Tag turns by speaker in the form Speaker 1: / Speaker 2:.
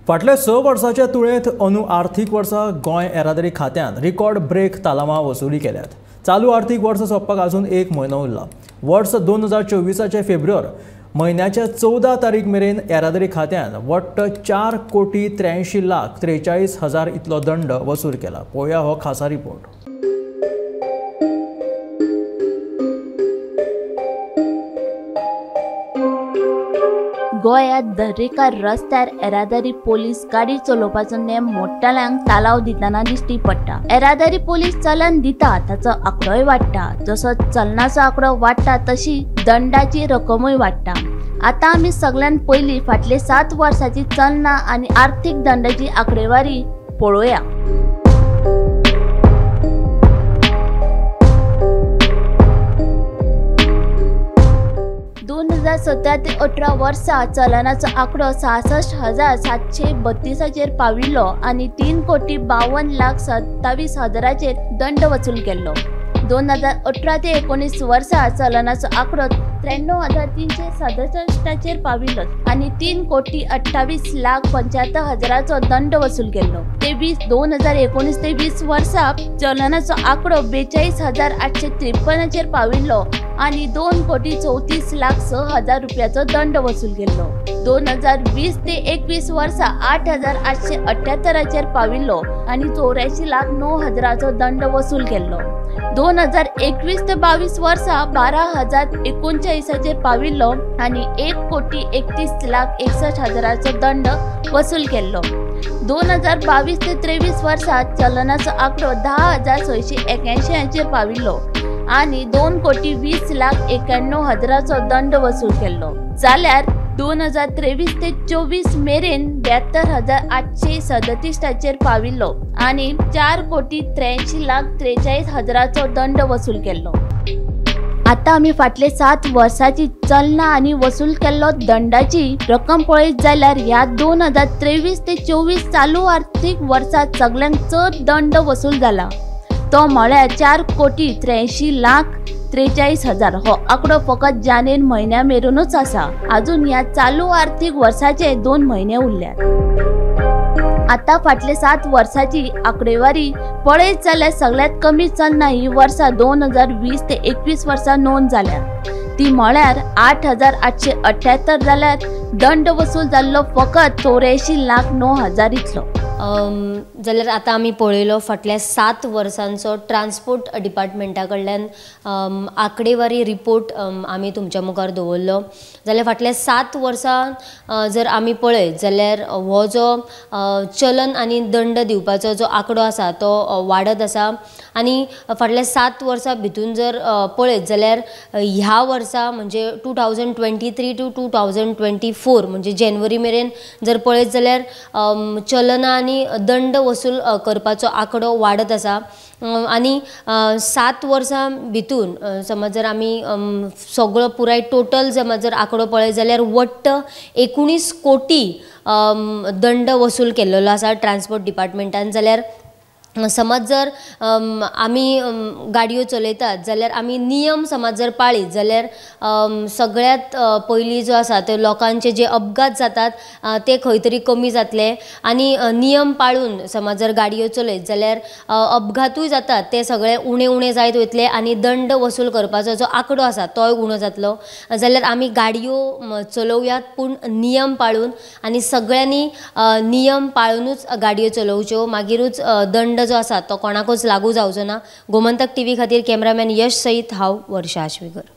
Speaker 1: फाटल्या 6 वर्सांच्या तुळेंत अंदू आर्थीक वर्सा गोंय येरादारी खात्यान रिकॉर्ड ब्रेक तालमां वसुली केल्यात। चालू आर्थीक वर्स सोंपपाक अजून 1 म्हयनो उरला। वर्स 2024 फेब्रुवार म्हयन्याच्या 14 तारीख मेरेन येरादारी खात्यान वट्ट 4,83,43,000 इतलो दंड वसूल केला। पळोवया हो खासा रिपोर्ट।
Speaker 2: गोंयांत दरेका रस्त्यार येरादारी पोलीस गाडी चलोवपाचो नेम मोठ्ठ्यांक तालाव दितना दिश्टी पडटा। येरादारी पोलीस चलन दिता ताचो आंकडोय वाडटा। जसो चलनाचो आंकडो वाडटा तशी दंडाची रकमूय वाडटा। आता आमी सगळ्यान पयलीं फाटले 7 वर्सांची चलना आनी आर्थीक दंडाची आंकडेवारी पळोवया। 2017 ते 18 वर्सा चलनाचो आंकडो 66,732 पाविल्लो आनी 3,52,27,000 दंड वसूल केल्लो। 2018 ते 19 वर्सा चलनाचो आंकडो 93,367 पाविल्लो आनी 3,28,75,000 दंड वसूल केल्लो। 2019 ते 20 वर्सा चलनाचो आंकडो 42,853 पाविल्लो आनी 2,34,06,000 रुपयाचो दंड वसूल केल्लो। 2020 ते 21 वर्सा 8,878 पाविल्लो आनी 84,09,000 दंड वसूल केल्लो। 2021 ते 22 वर्सा 12,039 पाविल्लो आनी 1,31,61,000 दंड वसूल केल्लो। 2022 ते 23 वर्सा चलनाचो आंकडो 10,681 पाविल्लो आनी 2,20,91,000 दंड वसूल केल्लो। जाल्यार 2023 ते 24 मेरेन 72,837 पाविल्लो आनी 4,83,43,000 दंड वसूल केल्लो। आता आमी फाटले 7 वर्सांची चलना आनी वसूल केल्लो दंडाची रक्कम पळयत जाल्यार ह्या 2023 ते 24 चालू आर्थीक वर्सात सगळ्यांत चड दंड वसूल जाला। तो म्हळ्यार 4,83,43,000 हो आंकडो फकत जानेर म्हयन्या मेरेनूच आसा। अजून ह्या चालू आर्थीक वर्साचे 2 म्हयने उरल्यात। आता फाटले 7 वर्सांची आंकडेवारी पळयत जाल्यार सगळ्यात कमी चलना ही वर्सा 2020 ते 21 वर्सा नोंद जाल्या। ती म्हळ्यार 8,878 जाल्यार दंड वसूल जाल्लो फकत 84,09,000 इतलो।
Speaker 3: जाल्यार आता आमी पळयलो फाटल्या 7 वर्सांचो ट्रान्सपोर्ट डिपार्टमेंटा कडल्यान आंकडेवारी रिपोर्ट आमी तुमच्या मुखार दवरलो। जाल्यार फाटल्या 7 वर्सां जर आमी पळयत जाल्यार हो जो चलन आनी दंड दिवपाचो जो आंकडो आसा तो वाडत आसा आनी फाटल्या 7 वर्सां भितून जर पळयत जाल्यार ह्या वर्सा म्हणजे 2023 to 2024 म्हणजे जानेवारी मेरेन जर पळयत जाल्यार चलना आनी दंड वसूल करपाचो आंकडो वाडत आसा आनी 7 वर्सां भितून समज जर आमी सगळो पुराय टोटल समज जर आंकडो पळयत जाल्यार वट्ट 19 कोटी दंड वसूल केल्लो आसा ट्रान्सपोर्ट डिपार्टमेंटान। जाल्यार समज जर आमी गाडयो चलयतात जाल्यार आमी नियम समज जर पाळीत जाल्यार सगळ्यात पयली जो आसा ते लोकांचे जे अपघात जातात ते खंय तरी कमी जातले आनी नियम पाळून समज जर गाडयो चलयत जाल्यार अपघातूय जातात ते सगळे उणे जायत वयतले आनी दंड वसूल करपाचो जो आंकडो आसा तोय उणो जातलो। जाल्यार आमी गाडयो चलोवयात पूण नियम पाळून आनी सगळ्यांनी नियम पाळूनच गाडयो चलोवच्यो मागीरूच दंड जो आसा तो कोणाकूच लागू जावचो ना। गोमंतक टीव्ही खातीर कॅमेरामॅन यश सईत हांव वर्षा आश्वेकर।